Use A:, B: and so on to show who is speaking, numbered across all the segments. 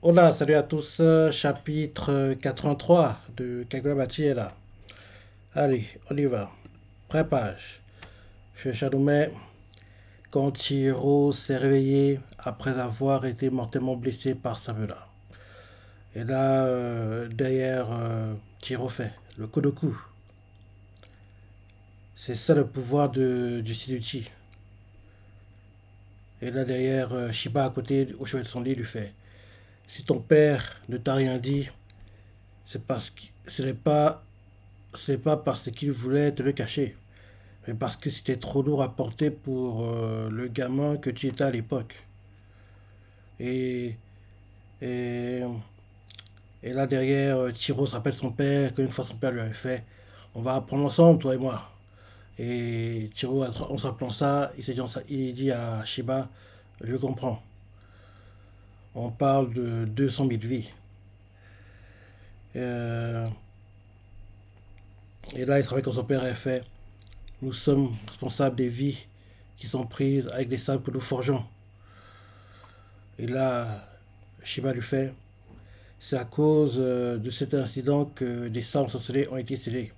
A: Hola, salut à tous, chapitre 83 de Kagurabati est là. Allez, on y va. Prépage. Chez Chadoumet, quand Chiro s'est réveillé après avoir été mortellement blessé par Samula. Et là, derrière, Chiro fait le coup de cou. C'est ça le pouvoir du Sinuchi. Et là, derrière, Shiba à côté, au chevet de son lit, lui fait: si ton père ne t'a rien dit, c'est parce que ce n'est pas parce qu'il voulait te le cacher, mais parce que c'était trop lourd à porter pour le gamin que tu étais à l'époque. Et, et, et là derrière, Chiro se rappelle son père, qu'une fois son père lui avait fait: on va apprendre ensemble, toi et moi. Et Chiro, en s'appelant ça, il dit à Shiba: je comprends. On parle de 200 000 vies. Euh, et là, il se rappelle quand son père avait fait: nous sommes responsables des vies qui sont prises avec les sables que nous forgeons. Et là, Shiba lui fait: c'est à cause de cet incident que des sables ensorcelés ont été scellés.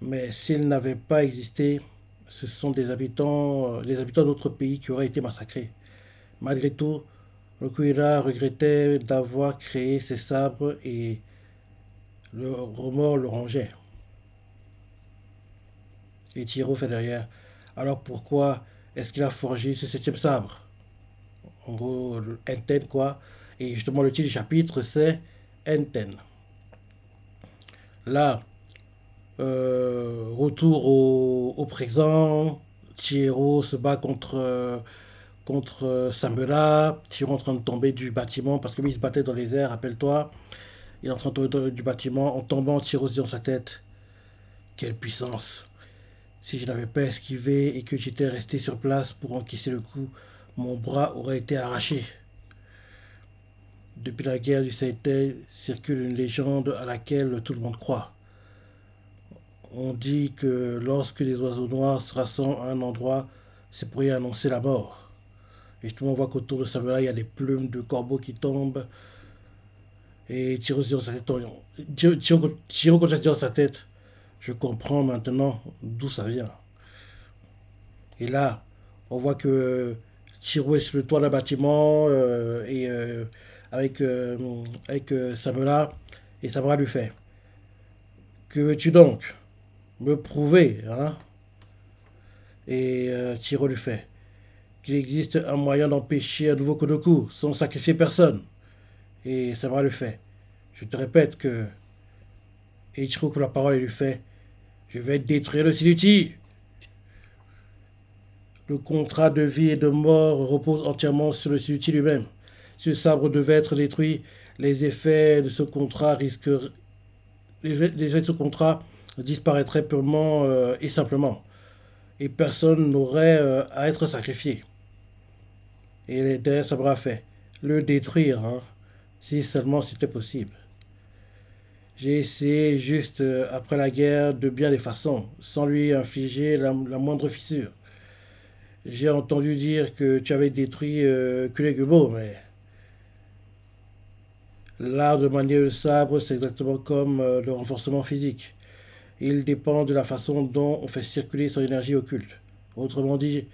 A: Mais s'ils n'avaient pas existé, ce sont les habitants d'autres pays qui auraient été massacrés. Malgré tout, Rokuira regrettait d'avoir créé ces sabres et le remords le rongeait. Et Tiro fait derrière: alors pourquoi est-ce qu'il a forgé ce septième sabre? En gros, le Enten quoi. Et justement, le titre du chapitre, c'est Enten. Là, retour au présent. Chihiro se bat contre Samura. Chihiro est en train de tomber du bâtiment parce que lui il se battait dans les airs, rappelle-toi. Il est en train de tomber du bâtiment. En tombant, Chihiro se dit dans sa tête: quelle puissance! Si je n'avais pas esquivé et que j'étais resté sur place pour encaisser le coup, mon bras aurait été arraché. Depuis la guerre du Seitai circule une légende à laquelle tout le monde croit. On dit que lorsque les oiseaux noirs se rassemblent à un endroit, c'est pour y annoncer la mort. Et justement, on voit qu'autour de Samurai, il y a des plumes de corbeaux qui tombent. Et Chiro se dit dans sa tête: Chiro continue dans sa tête: je comprends maintenant d'où ça vient. Et là, on voit que Chiro est sur le toit d'un bâtiment avec, Samura. Et Samura lui fait: que veux-tu donc me prouver, hein? Et Chiro lui fait qu'il existe un moyen d'empêcher un nouveau Kodoku sans sacrifier personne. Et Samara lui fait: je te répète que. Et Ichiro coupe la parole et lui fait: je vais détruire le Sinuchi. Le contrat de vie et de mort repose entièrement sur le Sinuchi lui-même. Si le sabre devait être détruit, les effets de ce contrat risqueraient. Les effets de ce contrat disparaîtraient purement et simplement. Et personne n'aurait à être sacrifié. Et derrière Sabra fait: le détruire, hein, si seulement c'était possible. J'ai essayé juste après la guerre de bien des façons, sans lui infliger la moindre fissure. J'ai entendu dire que tu avais détruit Kulegubo, mais l'art de manier le sabre, c'est exactement comme le renforcement physique. Il dépend de la façon dont on fait circuler son énergie occulte. Autrement dit,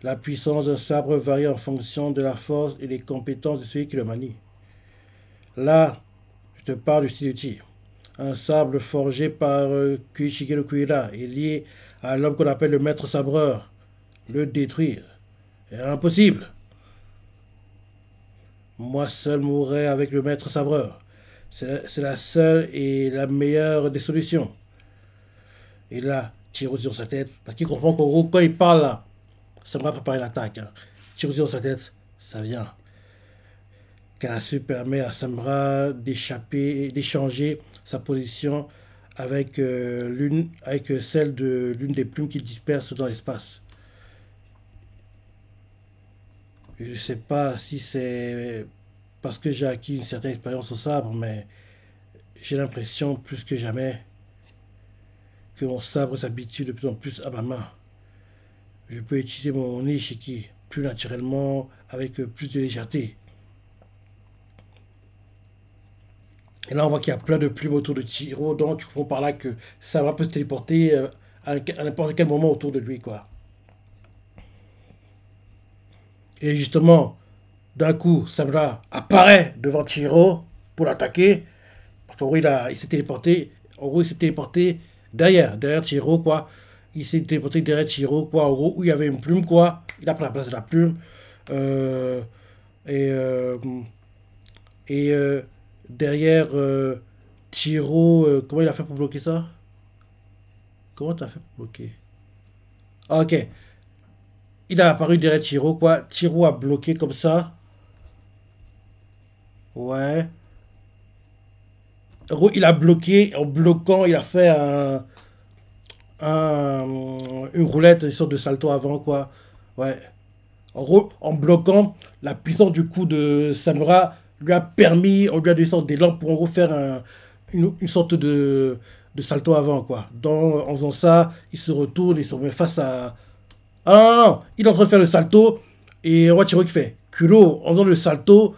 A: la puissance d'un sabre varie en fonction de la force et des compétences de celui qui le manie. Là, je te parle du Sinuchi. Un sabre forgé par Kuichigero Kuira est lié à l'homme qu'on appelle le maître sabreur. Le détruire est impossible. Moi seul mourrai avec le maître sabreur. C'est la seule et la meilleure des solutions. Et là, Chiro sur sa tête, parce qu'il comprend qu'en gros, quand il parle là, ça va préparer l'attaque. Hein. Chiro sur sa tête, ça vient. Karasu permet à Samra d'échanger sa position avec celle de l'une des plumes qu'il disperse dans l'espace. Je ne sais pas si c'est parce que j'ai acquis une certaine expérience au sabre, mais j'ai l'impression plus que jamais que mon sabre s'habitue de plus en plus à ma main. Je peux utiliser mon Nishiki plus naturellement, avec plus de légèreté. Et là, on voit qu'il y a plein de plumes autour de Chihiro, donc tu comprends par là que Samura peut se téléporter à n'importe quel moment autour de lui, quoi. Et justement, d'un coup, Samura apparaît devant Chihiro pour l'attaquer. Parce qu'en gros, il s'est téléporté. En gros, il s'est téléporté derrière Chihiro, quoi. Il s'est téléporté derrière Chihiro, quoi. En gros, où il y avait une plume, quoi. Il a pris la place de la plume. Euh, et et derrière Chihiro, comment il a fait pour bloquer ça? Comment t'as fait pour bloquer? Ah, ok. Il a apparu derrière Chihiro, quoi. Chihiro a bloqué comme ça. Ouais. En gros, il a bloqué. En bloquant, il a fait une roulette, une sorte de salto avant, quoi. Ouais. En gros, en bloquant, la puissance du coup de Samura lui a permis, on lui a donné une sorte d'élan pour en gros faire une sorte de salto avant, quoi. Donc, en faisant ça, il se retourne et se remet face à. Ah non, non, non, il est en train de faire le salto et on voit Chiro qui fait culot en faisant le salto.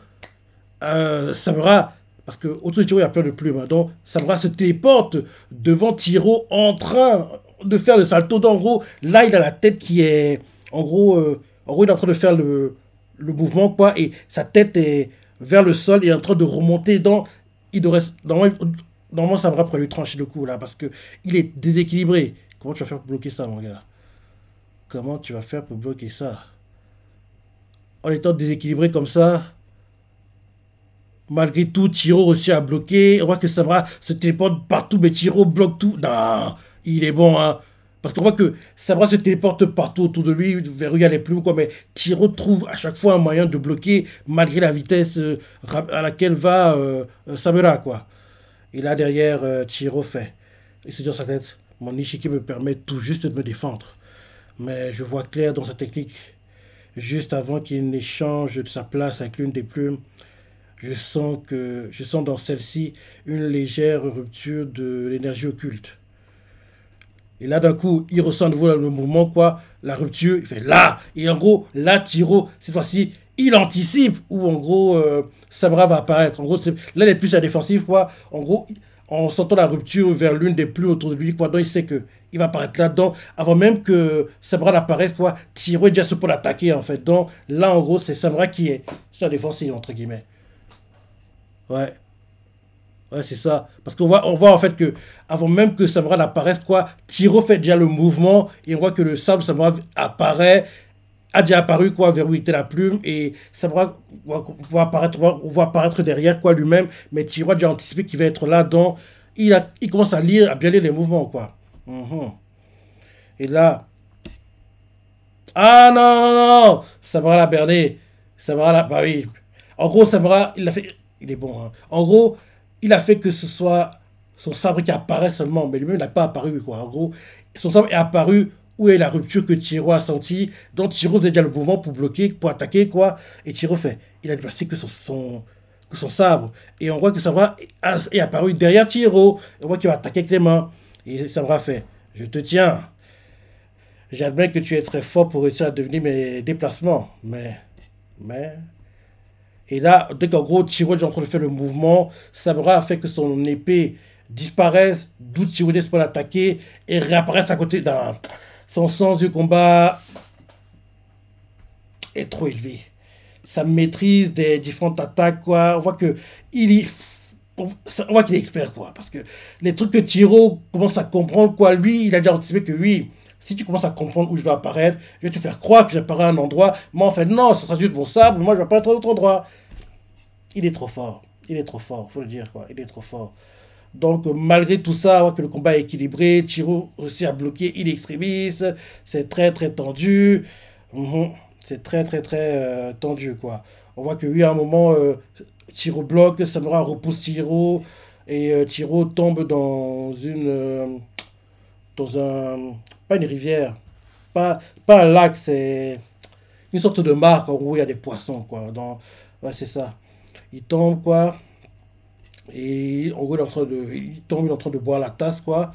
A: Samura, parce que autour de Chiro, il y a plein de plumes, hein. Donc, Samura se téléporte devant Chiro en train de faire le salto. Donc, en gros, là, il a la tête qui est. En gros, il est en train de faire le mouvement, quoi. Et sa tête est vers le sol et est en train de remonter. Donc, il devrait. Normalement, Samura pourrait lui trancher le cou, là, parce que il est déséquilibré. Comment tu vas faire pour bloquer ça, mon gars? Comment tu vas faire pour bloquer ça? En étant déséquilibré comme ça. Malgré tout, Chiro réussit à bloquer. On voit que Samura se téléporte partout, mais Chiro bloque tout. Non, il est bon, hein. Parce qu'on voit que Samura se téléporte partout autour de lui, vers où il y a les plumes, quoi. Mais Chiro trouve à chaque fois un moyen de bloquer, malgré la vitesse à laquelle va Samura, quoi. Et là, derrière, Chiro fait. Il se dit dans sa tête, mon Nishiki me permet tout juste de me défendre. Mais je vois clair dans sa technique. Juste avant qu'il n'échange de sa place avec l'une des plumes, je sens dans celle-ci une légère rupture de l'énergie occulte. Et là, d'un coup, il ressent à nouveau le mouvement, quoi, la rupture, il fait là. Et en gros, là, Tiro, cette fois-ci, il anticipe, où en gros, Samura va apparaître. En gros, là, il est plus à la défensive, quoi. En gros, en sentant la rupture vers l'une des plumes autour de lui, quoi, donc il sait que il va apparaître là-dedans. Avant même que Samura n'apparaisse, quoi, Tiro est déjà sur pour l'attaquer, en fait. Donc là, en gros, c'est Samura qui est sur la défensive, entre guillemets. Ouais. Ouais, c'est ça. Parce qu'on voit en fait que, avant même que Samura n'apparaisse, quoi, Tiro fait déjà le mouvement et on voit que le sable Samura apparaît, a déjà apparu, quoi, vers où était la plume et Samura on voit apparaître derrière, quoi, lui-même, mais Tiro a déjà anticipé qu'il va être là, donc il commence à lire, à bien lire les mouvements, quoi. Mhm. Et là, ah non, non, non, Samura l'a berné. Samura l'a, bah oui. En gros, Samura, il l'a fait, il est bon, hein. En gros, il a fait que ce soit son sabre qui apparaît seulement, mais lui-même il n'a pas apparu, quoi. En gros, son sabre est apparu où est la rupture que Tiro a sentie. Donc Tiro faisait déjà le mouvement pour bloquer, pour attaquer, quoi. Et Tiro fait, il a déplacé que son sabre. Et on voit que Samura est apparu derrière Tiro. On voit qu'il va attaquer avec les mains. Et Samura fait, je te tiens. J'admets que tu es très fort pour réussir à deviner mes déplacements, mais... Et là, dès qu'en gros, Tiro est en train de faire le mouvement, Samura a fait que son épée disparaisse, d'où Tiro pour l'attaquer, et réapparaisse à côté d'un... Son sens du combat est trop élevé. Sa maîtrise des différentes attaques, quoi, on voit que on voit qu'il est expert, quoi. Parce que les trucs que Tiro commence à comprendre, quoi, lui, il a déjà anticipé que oui, si tu commences à comprendre où je vais apparaître, je vais te faire croire que j'apparais à un endroit. Mais en fait, non, ce sera juste mon sable, moi je vais apparaître à un autre endroit. Il est trop fort. Il est trop fort, faut le dire, quoi. Il est trop fort. Donc, malgré tout ça, on voit que le combat est équilibré. Tiro réussit à bloquer il extremis. C'est très, très tendu. Mhm. C'est très, très, très tendu, quoi. On voit que oui, à un moment, Tiro bloque, Samura repousse Tiro. Et Tiro tombe dans un. Pas une rivière. Pas un lac, c'est une sorte de mare, en gros, il y a des poissons, quoi. Ouais, c'est ça. Il tombe, quoi. Et en gros, il tombe, il est en train de boire la tasse, quoi.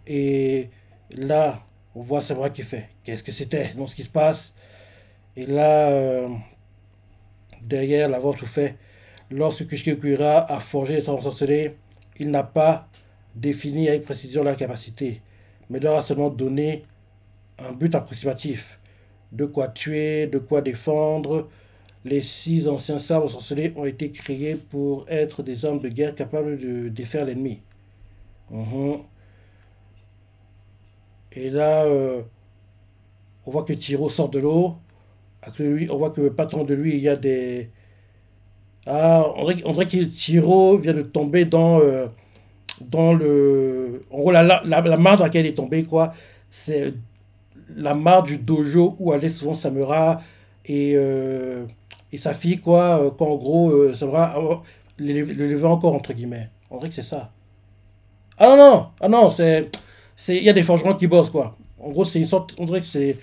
A: Et là, on voit Samura qui fait. Qu'est-ce que c'était? Non, ce qui se passe. Et là, derrière, l'avant tout fait. Lorsque Kushikura a forgé les sabres ensorcelés, il n'a pas défini avec précision leur capacité, mais leur a seulement donné un but approximatif. De quoi tuer, de quoi défendre. Les 6 anciens sabres ensorcelés ont été créés pour être des armes de guerre capables de défaire l'ennemi. Mhm. Et là, on voit que Tiro sort de l'eau. On voit que le patron de lui, il y a des. Ah, on dirait que Tiro vient de tomber dans le. En gros, la mare dans laquelle il est tombé, quoi. C'est la mare du dojo où allait souvent Samura et, euh, et sa fille, quoi. Quand en gros, Samura le levait encore, entre guillemets. On dirait que c'est ça. Ah non, non, ah non, il y a des forgerons qui bossent, quoi. En gros, c'est une sorte. On dirait que c'est.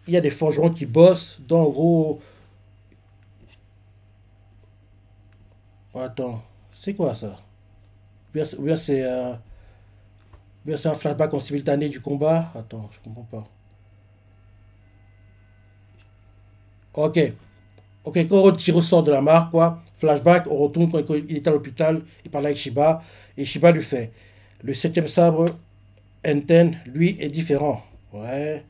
A: Il y a des forgerons qui bossent dans, en gros. Attends, c'est quoi ça? Ou bien c'est un flashback en simultané du combat? Attends, je comprends pas. Ok, ok, quand Tiro sort de la mare, quoi, flashback, on retourne quand il est à l'hôpital, il parle avec Shiba, et Shiba lui fait. Le septième sabre, Enten, lui, est différent. Ouais.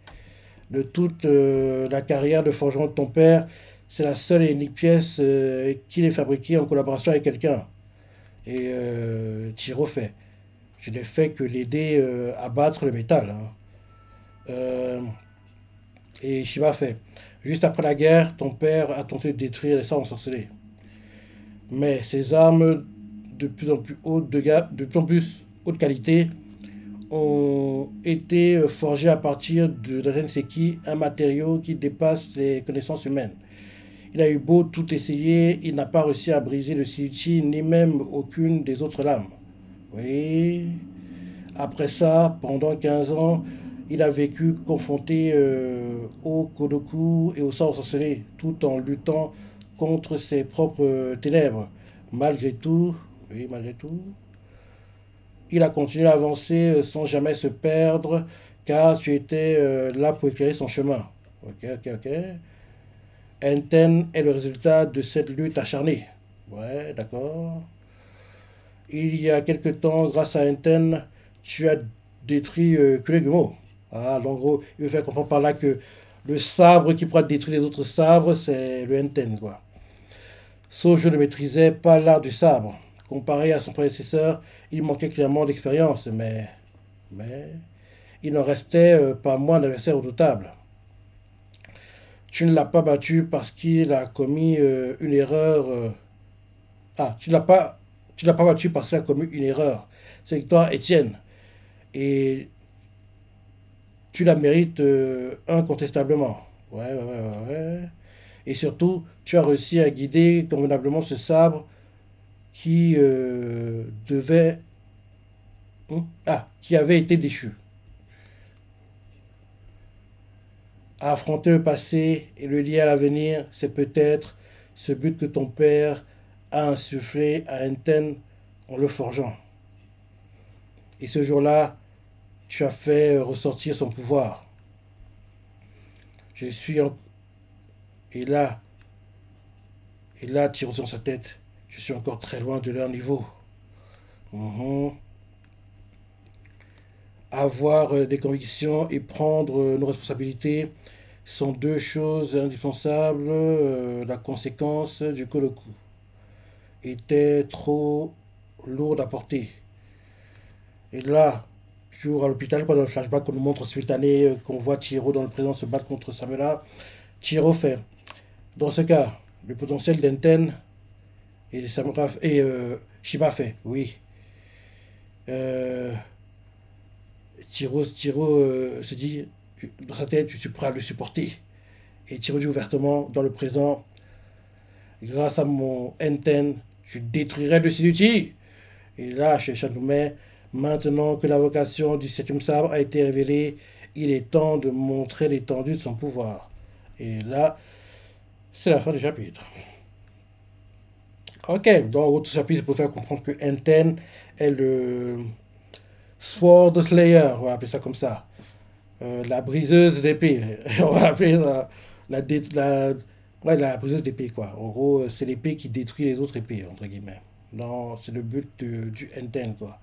A: De toute la carrière de forgeron de ton père, c'est la seule et unique pièce qu'il ait fabriquée en collaboration avec quelqu'un. Et Tiro fait. Je n'ai fait que l'aider à battre le métal, hein. Euh, et Shiba fait. Juste après la guerre, ton père a tenté de détruire les sabres ensorcelés. Mais ces armes de plus en plus haute de plus en plus haute qualité ont été forgées à partir de Denseki, un matériau qui dépasse les connaissances humaines. Il a eu beau tout essayer, il n'a pas réussi à briser le Shiuchi ni même aucune des autres lames. Oui. Après ça, pendant 15 ans, il a vécu confronté au Kodoku et au sort ensorcelé, tout en luttant contre ses propres ténèbres. Malgré tout, oui, malgré tout, il a continué à avancer sans jamais se perdre, car tu étais là pour éclairer son chemin. Ok, ok, ok. Enten est le résultat de cette lutte acharnée. Ouais, d'accord. Il y a quelque temps, grâce à Enten, tu as détruit Kuregumo. Ah, en gros, il veut faire comprendre par là que le sabre qui pourra détruire les autres sabres, c'est le Enten, quoi. Sojo ne maîtrisait pas l'art du sabre. Comparé à son prédécesseur, il manquait clairement d'expérience, mais il n'en restait pas moins un adversaire redoutable. Tu ne l'as pas battu parce qu'il a commis une erreur. Ah, tu l'as pas battu parce qu'il a commis une erreur. Cette victoire est tienne. Et tu la mérites incontestablement. Ouais, ouais, ouais, ouais, ouais. Et surtout, tu as réussi à guider convenablement ce sabre qui devait. Qui avait été déchu. À affronter le passé et le lier à l'avenir, c'est peut-être ce but que ton père a insufflé à Enten en le forgeant. Et ce jour-là, tu as fait ressortir son pouvoir. Je suis en... Et là, tire sur sa tête. Je suis encore très loin de leur niveau. Mhm. Avoir des convictions et prendre nos responsabilités sont deux choses indispensables. La conséquence du Koloku était trop lourde à porter. Et là, toujours à l'hôpital, pendant le flashback qu'on nous montre simultané, qu'on voit Chihiro dans le présent se battre contre Samura, Chihiro fait. Dans ce cas, le potentiel d'Enten et Samura et Shiba fait. Oui. Euh, Chihiro se dit dans sa tête, je suis prêt à le supporter. Et Chihiro dit ouvertement, dans le présent, grâce à mon Enten, je détruirai le Sinuchi. Et là, chez Shadowmei, maintenant que la vocation du septième sabre a été révélée, il est temps de montrer l'étendue de son pouvoir. Et là, c'est la fin du chapitre. Ok, donc autre chapitre pour faire comprendre que Enten est le Sword Slayer, on va appeler ça comme ça. La briseuse d'épée. On va appeler ça la Ouais, la briseuse d'épée, quoi. En gros, c'est l'épée qui détruit les autres épées, entre guillemets. Non, c'est le but du Enten, quoi.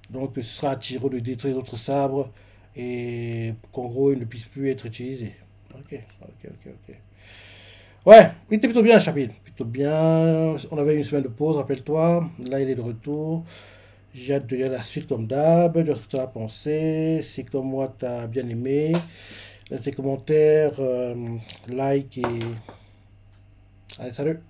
A: Donc, ce sera à Tiro de détruire les autres sabres et qu'en gros, ils ne puissent plus être utilisés. Ok, ok, ok, ok. Ouais, il était plutôt bien, chapitre. Plutôt bien. On avait une semaine de pause, rappelle-toi. Là, il est de retour. J'ai hâte de lire la suite comme d'hab, de ce que tu as pensé. Si comme moi, tu as bien aimé. Laisse tes commentaires, like et... Allez, salut!